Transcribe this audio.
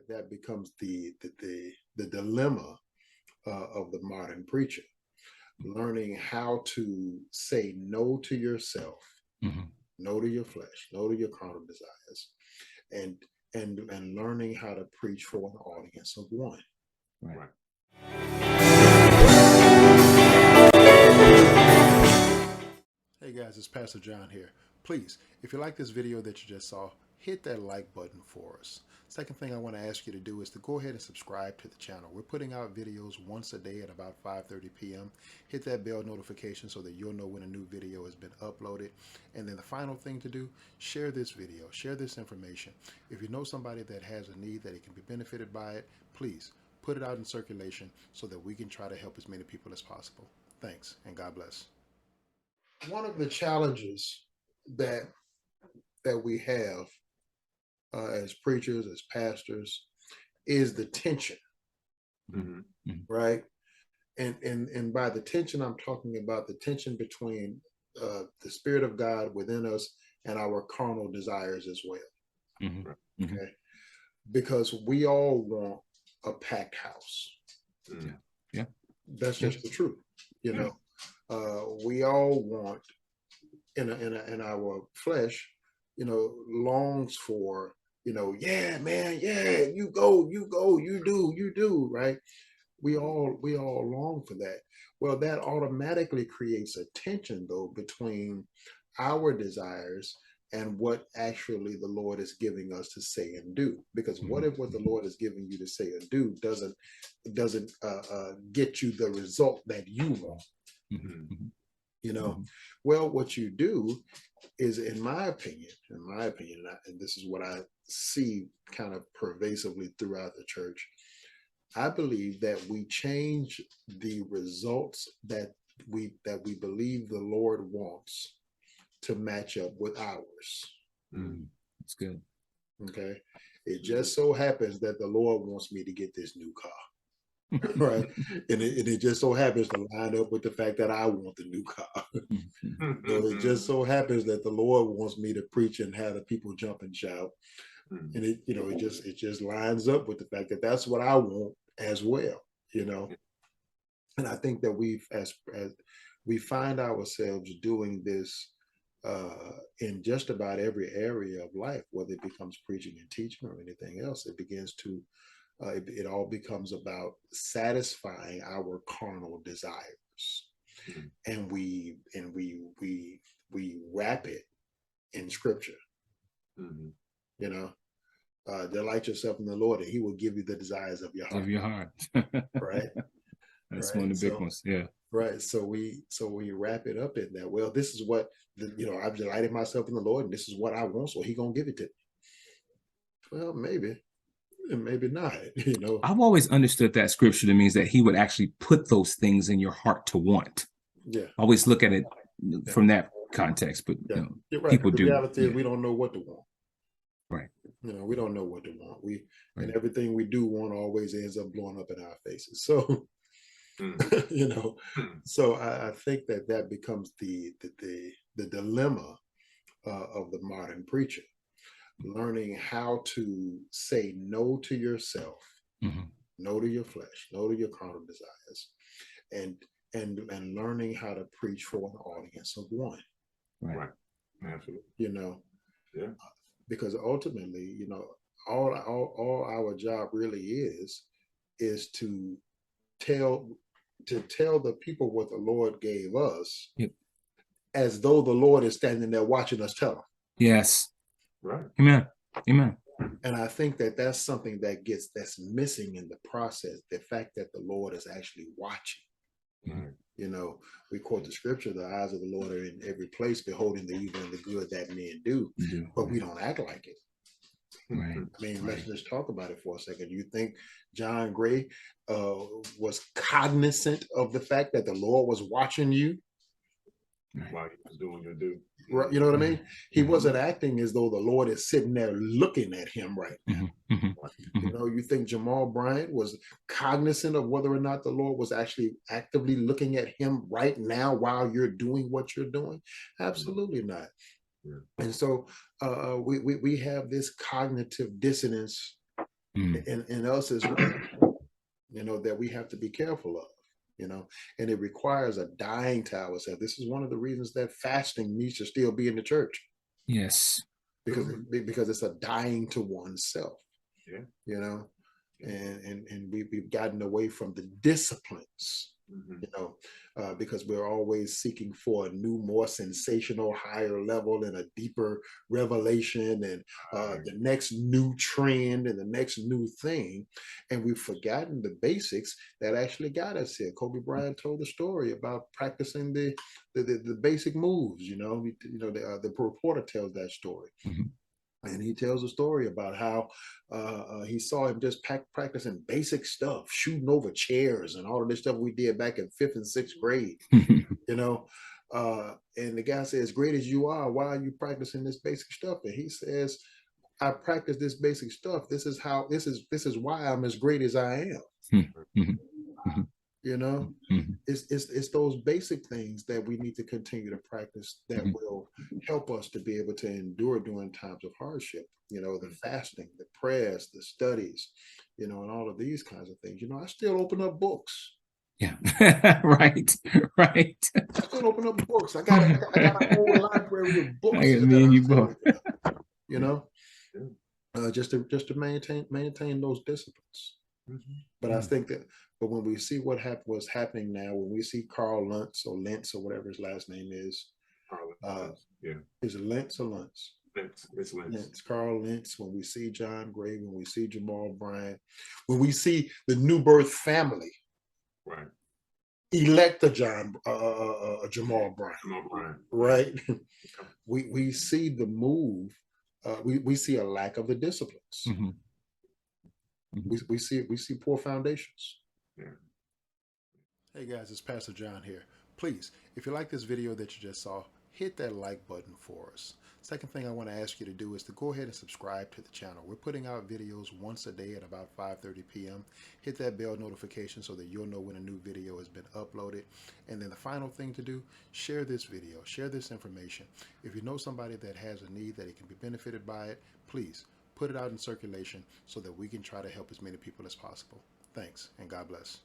that becomes the dilemma of the modern preacher, learning how to say no to yourself, no to your flesh, no to your carnal desires, and and learning how to preach for an audience of one. Right. Hey guys, it's Pastor John here. Please, if you like this video that you just saw, hit that like button for us. Second thing I want to ask you to do is to go ahead and subscribe to the channel. We're putting out videos once a day at about 5:30 p.m. Hit that bell notification so that you'll know when a new video has been uploaded. And then the final thing to do, share this video, share this information. If you know somebody that has a need that it can be benefited by it, please put it out in circulation so that we can try to help as many people as possible. Thanks, and God bless. One of the challenges that we have as preachers, as pastors, is the tension, right? And by the tension, I'm talking about the tension between the Spirit of God within us and our carnal desires as well. Okay, because we all want a packed house. Yeah, that's just the truth. You know, we all want in our flesh, longs for, yeah, man, yeah, you go, you do, right? We all long for that. Well, that automatically creates a tension though between our desires and what actually the Lord is giving us to say and do. Because what if what the Lord is giving you to say and do doesn't get you the result that you want? Well, what you do is, in my opinion, and this is what I see kind of pervasively throughout the church, I believe that we change the results that we believe the Lord wants to match up with ours. That's good. Okay. It just so happens that the Lord wants me to get this new car. Right. And it just so happens to line up with the fact that I want the new car. It just so happens that the Lord wants me to preach and have the people jump and shout. And it just lines up with the fact that that's what I want as well, And I think that as we find ourselves doing this in just about every area of life, whether it becomes preaching and teaching or anything else, it begins to it all becomes about satisfying our carnal desires, and we wrap it in Scripture. Delight yourself in the Lord, and He will give you the desires of your heart. Of your heart, right? That's one of the big ones. Yeah. Right. So we wrap it up in that. Well, this is what I've delighted myself in the Lord, and this is what I want, so He gonna give it to me. Well, maybe. And maybe not, I've always understood that Scripture means that He would actually put those things in your heart to want. Yeah. I always look at it from that context, but You're right. People the do. reality is we don't know what to want. Right. We don't know what to want. And everything we do want always ends up blowing up in our faces. So, so I think that becomes the dilemma of the modern preacher. Learning how to say no to yourself, no to your flesh, no to your carnal desires, and learning how to preach for an audience of one. Right. Absolutely. Because ultimately, all our job really is to tell the people what the Lord gave us, as though the Lord is standing there watching us tell them. Yes. Right. Amen. And I think that's something that's missing in the process. The fact that the Lord is actually watching. Right. We quote the Scripture, the eyes of the Lord are in every place, beholding the evil and the good that men do, but we don't act like it. Right. I mean, let's just talk about it for a second. You think John Gray was cognizant of the fact that the Lord was watching you while he was doing your due? Right, you know what I mean? He wasn't acting as though the Lord is sitting there looking at him right now. You think Jamal Bryant was cognizant of whether or not the Lord was actually actively looking at him right now while you're doing what you're doing? Absolutely not. And so we have this cognitive dissonance in us as well, that we have to be careful of, and it requires a dying to ourselves. This is one of the reasons that fasting needs to still be in the church, Yes. because it's a dying to oneself. Yeah. And we've gotten away from the disciplines, because we're always seeking for a new, more sensational, higher level and a deeper revelation and the next new trend and the next new thing. And we've forgotten the basics that actually got us here. Kobe Bryant told the story about practicing the basic moves. The reporter tells that story. And he tells a story about how he saw him just practicing basic stuff, shooting over chairs and all of this stuff we did back in 5th and 6th grade, and the guy says, great as you are, why are you practicing this basic stuff? And he says, I practice this basic stuff. This is why I'm as great as I am. It's those basic things that we need to continue to practice that will help us to be able to endure during times of hardship. The fasting, the prayers, the studies, and all of these kinds of things. I still open up books. Yeah. Right. I still open up books. I got a whole library of books. Just to maintain those disciplines. But I think but when we see what's happening now, when we see Carl Lentz or whatever his last name is, is it Lentz or Lentz? It's Lentz. It's Carl Lentz. When we see John Gray, when we see Jamal Bryant, when we see the New Birth family, right, elect a Jamal Bryant, right? we see the move. We see a lack of the disciplines. We see poor foundations. Yeah. Hey guys, it's Pastor John here. Please, if you like this video that you just saw, hit that like button for us. Second thing I want to ask you to do is to go ahead and subscribe to the channel. We're putting out videos once a day at about 5:30 p.m. Hit that bell notification so that you'll know when a new video has been uploaded. And then the final thing to do, share this video, share this information. If you know somebody that has a need that it can be benefited by it, please put it out in circulation so that we can try to help as many people as possible. Thanks, and God bless.